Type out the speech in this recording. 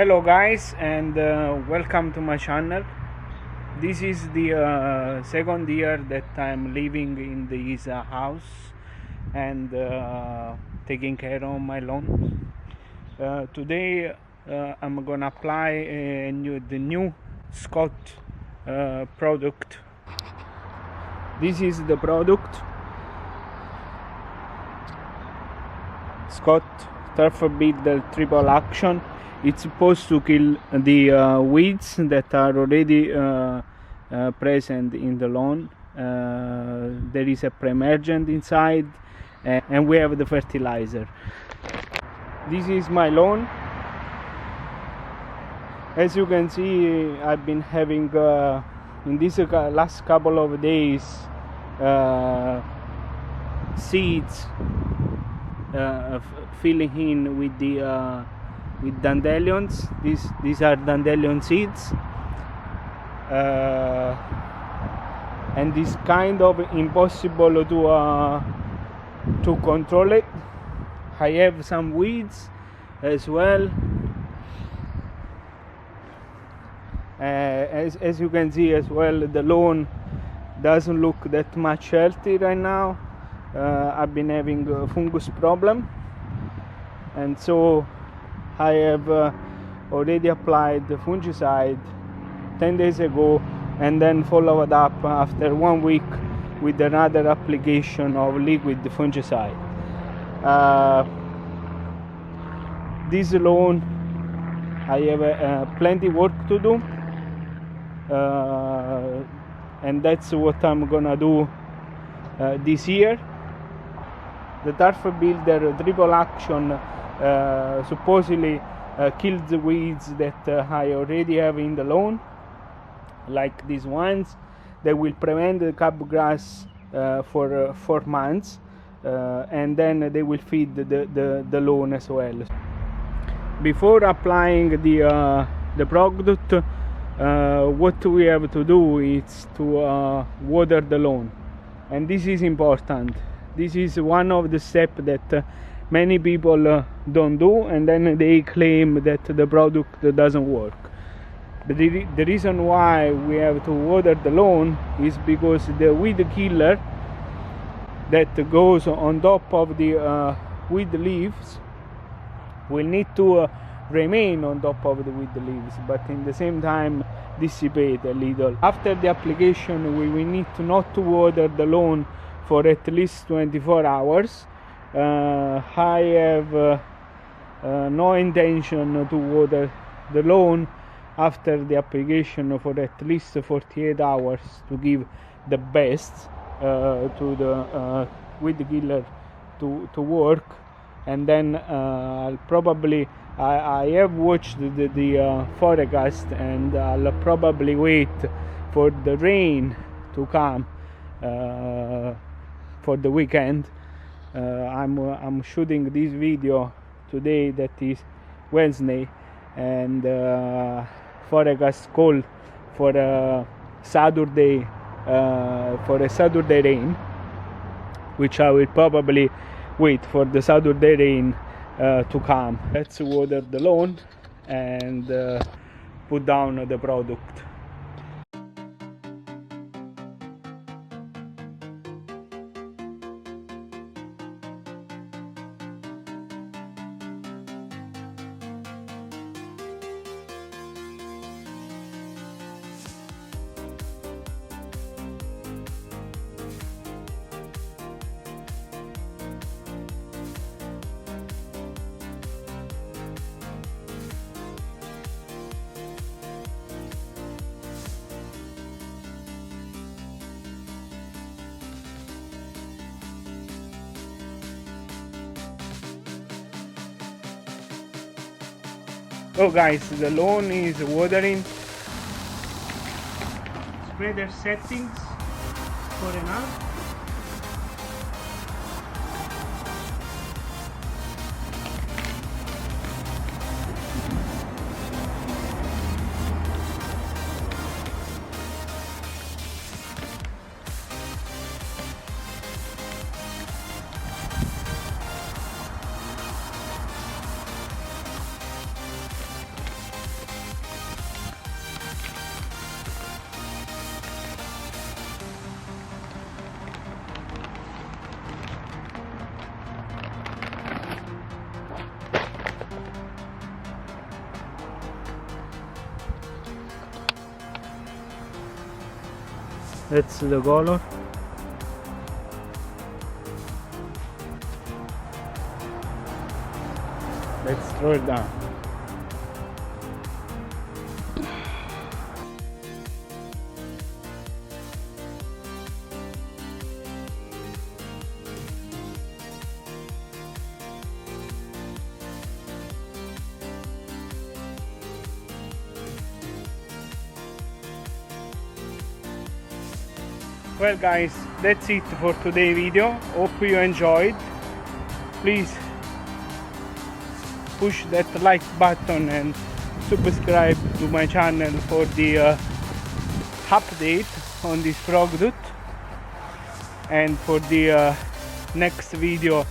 Hello guys, and welcome to my channel. This is the second year that I'm living in this house and taking care of my lawn. Today I'm gonna apply the new Scott product. This is the product, Scott Turf Builder Triple Action. It's supposed to kill the weeds that are already present in the lawn. There is a pre-emergent inside, and we have the fertilizer. This is my lawn. As you can see, I've been having in this last couple of days seeds filling in with the with dandelions. These are dandelion seeds, and it's kind of impossible to control it. I have some weeds as well. As you can see as well, the lawn doesn't look that much healthy right now. I've been having a fungus problem, and so I have already applied the fungicide 10 days ago, and then followed up after 1 week with another application of liquid fungicide. This lawn, I have plenty work to do, and that's what I'm gonna do this year. The Turf Builder Triple Action supposedly kills the weeds that I already have in the lawn, like these ones. They will prevent the crabgrass for 4 months, and then they will feed the lawn as well. Before applying the product, what we have to do is to water the lawn, and this is important. This is one of the steps that many people don't do, and then they claim that the product doesn't work. But the reason why we have to water the lawn is because the weed killer that goes on top of the weed leaves will need to remain on top of the weed leaves, but in the same time dissipate a little. After the application, we will need not to water the lawn for at least 24 hours. I have no intention to water the lawn after the application for at least 48 hours to give the best to the weed killer to work. And then I'll probably I have watched the forecast, and I'll probably wait for the rain to come for the weekend. I'm shooting this video today, that is Wednesday, and forecast call for a Saturday rain, which I will probably wait for the Saturday rain to come. Let's water the lawn and put down the product. So guys, the lawn is watering. Spreader settings for an hour. That's the color. Let's throw it down. Well guys, that's it for today's video. Hope you enjoyed. Please push that like button and subscribe to my channel for the update on this product, and for the next video